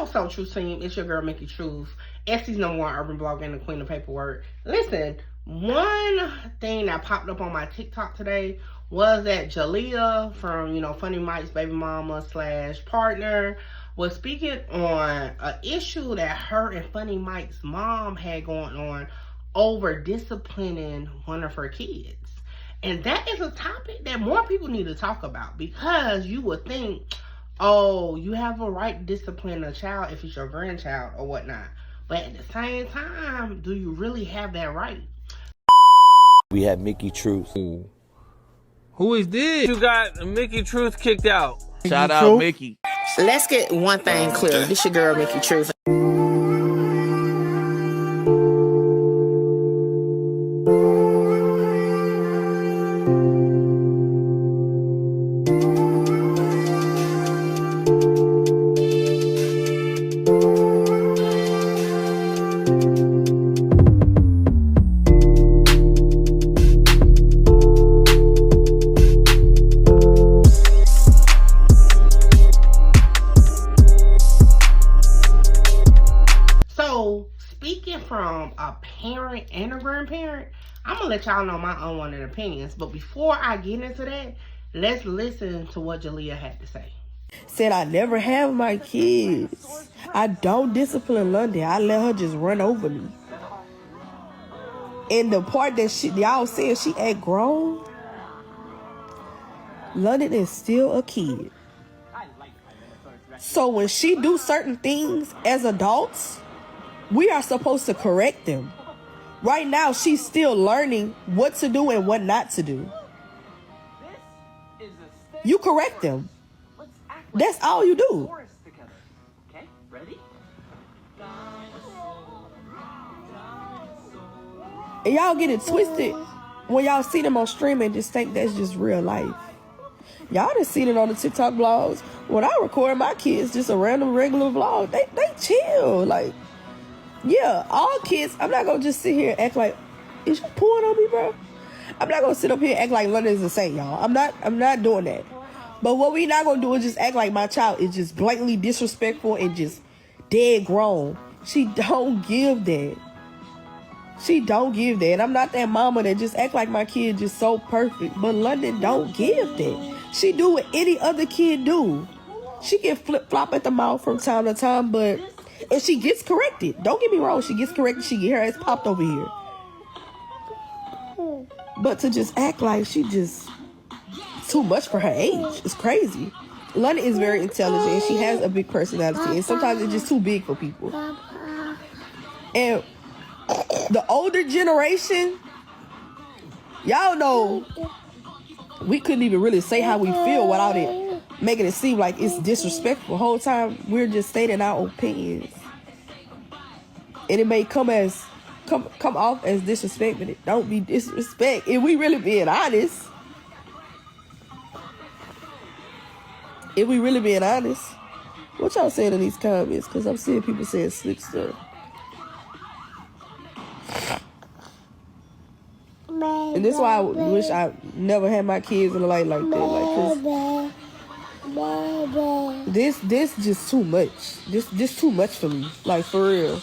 what's up, Truth Team? It's your girl, Mickey Truth. Essie's #1 urban blogger and the queen of paperwork. Listen, one thing that popped up on my TikTok today was that Jalea from, Funny Mike's baby mama / partner was speaking on an issue that her and Funny Mike's mom had going on over disciplining one of her kids. And that is a topic that more people need to talk about, because you would think, oh, you have a right to discipline a child if it's your grandchild or whatnot. But at the same time, do you really have that right? We have Mickey Truth. Who is this? You got Mickey Truth kicked out. Shout out Mickey. Let's get one thing clear. This your girl, Mickey Truth. Speaking from a parent and a grandparent, I'm gonna let y'all know my unwanted opinions. But before I get into that, let's listen to what Jalea had to say. Said I never have my kids. I don't discipline London. I let her just run over me. And the part that y'all said she act grown, London is still a kid. So when she do certain things as adults, we are supposed to correct them. Right now, she's still learning what to do and what not to do. You correct them. That's all you do. And y'all get it twisted when y'all see them on stream and just think that's just real life. Y'all done seen it on the TikTok vlogs. When I record my kids, just a random regular vlog, they chill. Like, yeah, all kids, I'm not gonna just sit here and act like, is you pulling on me, bro? I'm not gonna sit up here and act like London is insane, y'all. I'm not doing that. But what we not gonna do is just act like my child is just blatantly disrespectful and just dead grown. She don't give that. She don't give that. And I'm not that mama that just act like my kid just so perfect. But London don't give that. She do what any other kid do. She get flip-flop at the mouth from time to time, but... and she gets corrected. Don't get me wrong. She gets corrected. She get her ass popped over here. But to just act like she just too much for her age, it's crazy. London is very intelligent. And she has a big personality. And sometimes it's just too big for people. And the older generation, y'all know, we couldn't even really say how we feel without it making it seem like it's disrespectful. The whole time we're just stating our opinions, and it may come off as disrespect, but it don't be disrespect. If we really being honest, what y'all saying in these comments? Because I'm seeing people saying slick stuff. And this is why I wish I never had my kids in the light like that. Like, this just too much. This too much for me. Like, for real.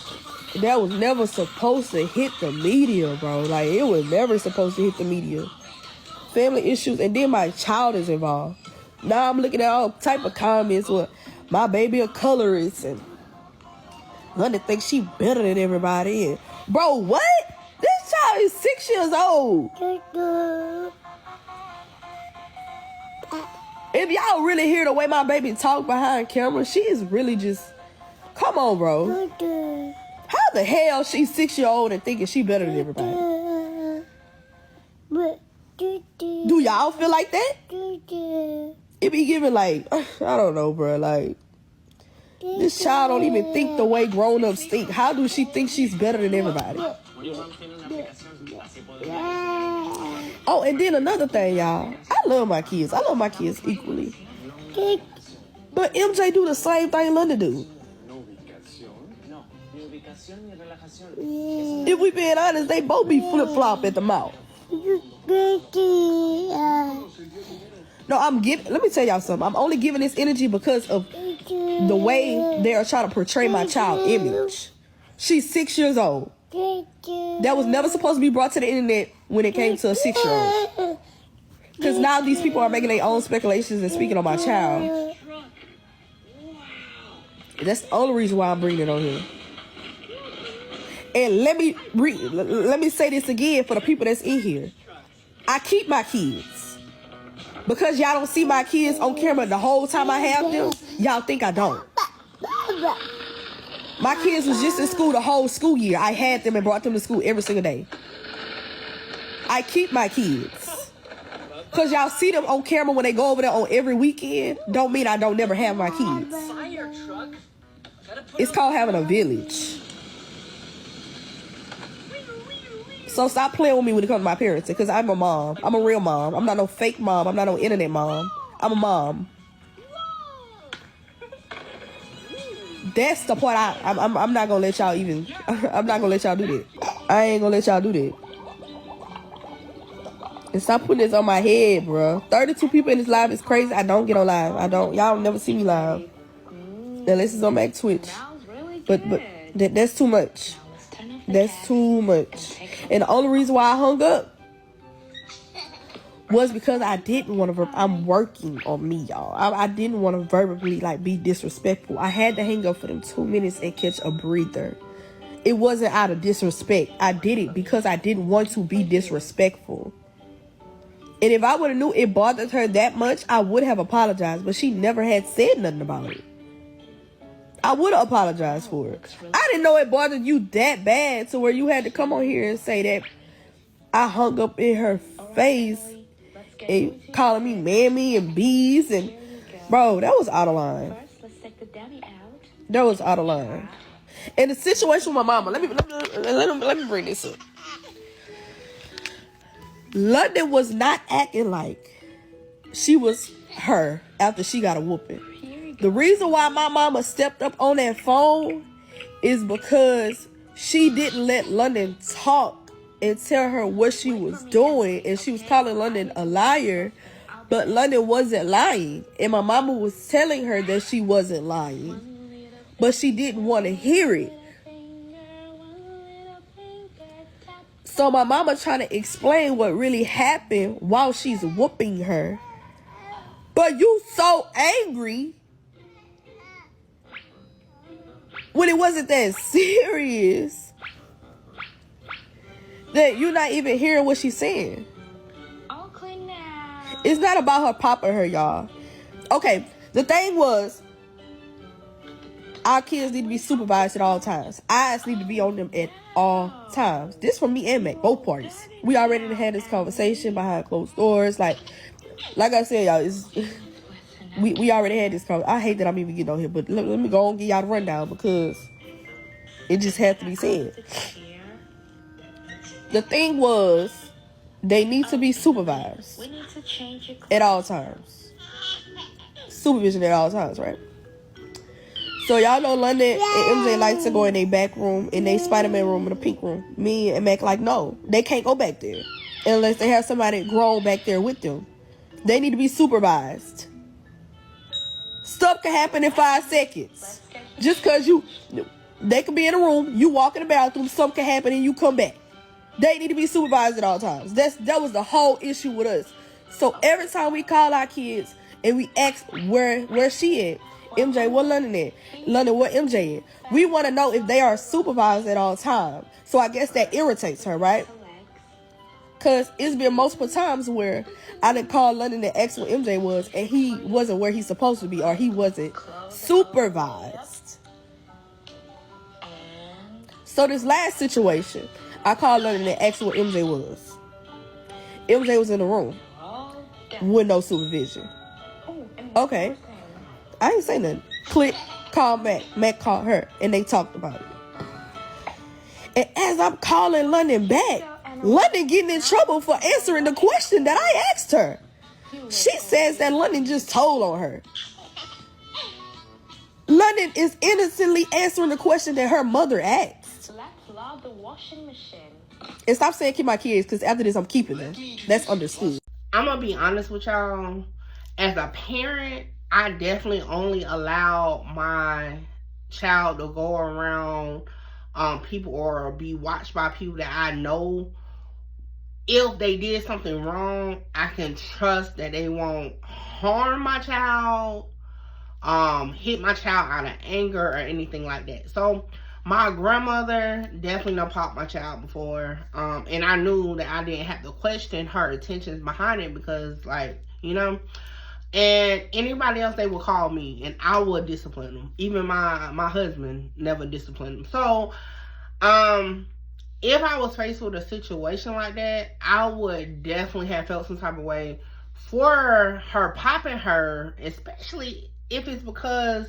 That was never supposed to hit the media, bro. Like, it was never supposed to hit the media. Family issues, and then my child is involved. Now I'm looking at all type of comments with my baby a colorist, and London thinks she better than everybody. And, bro, what? This child is 6 years old. If y'all really hear the way my baby talk behind camera, she is really just... come on, bro. How the hell she's 6 years old and thinking she better than everybody? Do y'all feel like that? It be giving like... I don't know, bro. Like, this child don't even think the way grown-ups think. How do she think she's better than everybody? Oh, and then another thing, y'all. I love my kids. I love my kids equally. But MJ do the same thing London do. If we being honest, they both be flip-flop at the mouth. No, let me tell y'all something. I'm only giving this energy because of the way they are trying to portray my child image. She's 6 years old. That was never supposed to be brought to the internet when it came to a 6-year-old. Because now these people are making their own speculations and speaking on my child. That's the only reason why I'm bringing it on here. And let me say this again for the people that's in here. I keep my kids. Because y'all don't see my kids on camera the whole time I have them, y'all think I don't. My kids was just in school the whole school year. I had them and brought them to school every single day. I keep my kids. Because y'all see them on camera when they go over there on every weekend, don't mean I don't never have my kids. It's called having a village. So stop playing with me when it comes to my parenting, because I'm a mom. I'm a real mom. I'm not no fake mom. I'm not no internet mom. I'm a mom. That's the point I'm not gonna let y'all even, I'm not gonna let y'all do that. I ain't gonna let y'all do that. And stop putting this on my head, bro. 32 people in this live is crazy. I don't get on live. Y'all never see me live. Unless it's on back Twitch. But that's too much. That's too much. And the only reason why I hung up was because I didn't want to, I'm working on me, y'all. I didn't want to verbally, like, be disrespectful. I had to hang up for them 2 minutes and catch a breather. It wasn't out of disrespect. I did it because I didn't want to be disrespectful. And if I would have knew it bothered her that much, I would have apologized. But she never had said nothing about it. I would have apologized for it. I didn't know it bothered you that bad to where you had to come on here and say that I hung up in her face and calling me mammy and bees. And bro, that was out of line. That was out of line. And the situation with my mama, let me bring this up. London was not acting like she was her after she got a whooping. The reason why my mama stepped up on that phone is because she didn't let London talk and tell her what she was doing. And she was calling London a liar, but London wasn't lying. And my mama was telling her that she wasn't lying, but she didn't want to hear it. So my mama trying to explain what really happened while she's whooping her. But you so angry when it wasn't that serious that you're not even hearing what she's saying. It's not about her popping her, y'all. Okay, the thing was, our kids need to be supervised at all times. Eyes need to be on them at all times. This from me and Mac, both parties. We already had this conversation behind closed doors. Like I said, y'all, we already had this conversation. I hate that I'm even getting on here, but let me go and give y'all the rundown because it just had to be said. The thing was, they need to be supervised at all times. Supervision at all times, right? So y'all know London and MJ like to go in their back room, in their Spider-Man room, in the pink room. Me and Mac like, no, they can't go back there unless they have somebody grown back there with them. They need to be supervised. Stuff can happen in 5 seconds. Just because they could be in a room, you walk in the bathroom, something can happen and you come back. They need to be supervised at all times. That was the whole issue with us. So every time we call our kids and we ask where she at, MJ, what London at? London, what MJ at? We want to know if they are supervised at all times. So I guess that irritates her, right? Because it's been multiple times where I didn't call London and ask what MJ was, and he wasn't where he's supposed to be, or he wasn't supervised. So this last situation, I called London and asked what MJ was. MJ was in the room with no supervision. Okay. I ain't say nothing. Click, call Mac. Mac called her, and they talked about it. And as I'm calling London back, London getting in trouble for answering the question that I asked her. She says that London just told on her. London is innocently answering the question that her mother asked. And stop saying keep my kids, because after this I'm keeping them. That's understood. I'm gonna be honest with y'all. As a parent, I definitely only allow my child to go around people or be watched by people that I know if they did something wrong, I can trust that they won't harm my child, hit my child out of anger or anything like that. So my grandmother definitely done popped my child before, and I knew that I didn't have to question her intentions behind it because, like, you know. And anybody else, they would call me and I would discipline them. Even my husband never disciplined them. So if I was faced with a situation like that, I would definitely have felt some type of way for her popping her, especially if it's because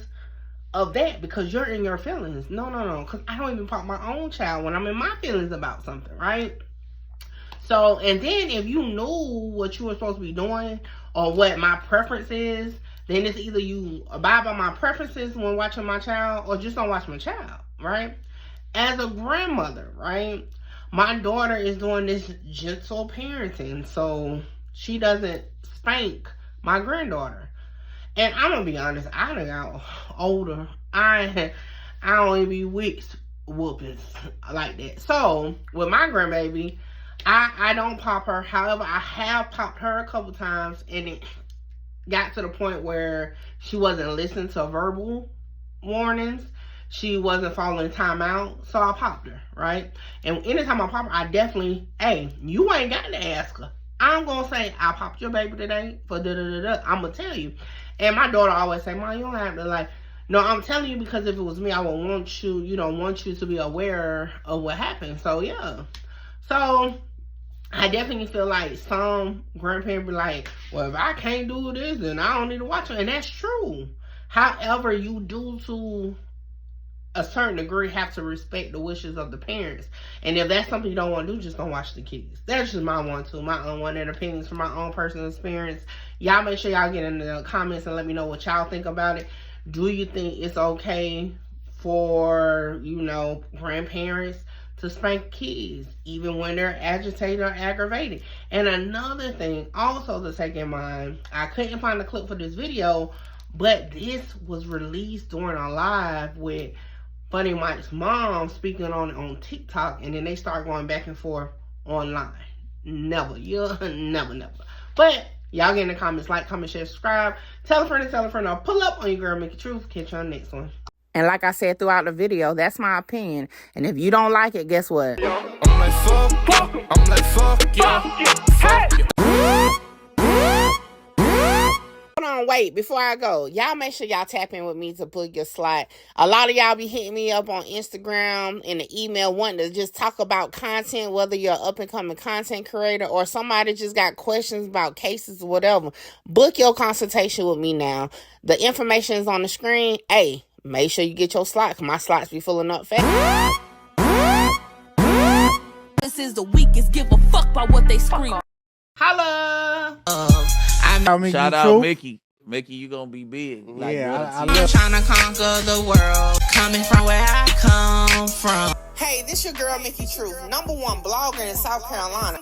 of that, because you're in your feelings. No, because I don't even pop my own child when I'm in my feelings about something, right? So, and then if you knew what you were supposed to be doing or what my preference is, then it's either you abide by my preferences when watching my child or just don't watch my child, right? As a grandmother, right, my daughter is doing this gentle parenting, so she doesn't spank my granddaughter. And I'm gonna be honest, I done got older. I don't even be with whoopings like that. So with my grandbaby, I don't pop her. However, I have popped her a couple times, and it got to the point where she wasn't listening to verbal warnings. She wasn't following timeout, so I popped her, right? And anytime I pop her, I definitely, hey, you ain't got to ask her. I'm going to say, I popped your baby today for da-da-da-da. I'm going to tell you. And my daughter always say, Mom, you don't have to, like, no, I'm telling you because if it was me, I would want you, want you to be aware of what happened. So, yeah. So, I definitely feel like some grandparents be like, well, if I can't do this, then I don't need to watch it. And that's true. However, you do to a certain degree have to respect the wishes of the parents. And if that's something you don't want to do, just don't watch the kids. That's just my my unwanted opinions from my own personal experience. Y'all make sure y'all get in the comments and let me know what y'all think about it. Do you think it's okay for, grandparents to spank kids even when they're agitated or aggravated? And another thing also to take in mind, I couldn't find a clip for this video, but this was released during a live with Funny Mike's mom speaking on TikTok, and then they start going back and forth online. Never. But y'all get in the comments, like, comment, share, subscribe. Tell a friend and tell a friend. I'll pull up on your girl, Mickey Truth. Catch you on the next one. And like I said throughout the video, that's my opinion. And if you don't like it, guess what? I'm like, fuck yeah. Hold on, wait, before I go, y'all make sure y'all tap in with me to book your slot. A lot of y'all be hitting me up on Instagram and the email wanting to just talk about content, whether you're an up-and-coming content creator or somebody just got questions about cases or whatever. Book your consultation with me now. The information is on the screen. Hey, make sure you get your slot, because my slots be filling up fast. This is the weakest, give a fuck about what they scream. Holla! Shout out Mickey. Mickey, you gonna be big. Like, I'm trying to conquer the world, coming from where I come from. Hey, this your girl, Mickey Truth, #1 blogger in South Carolina.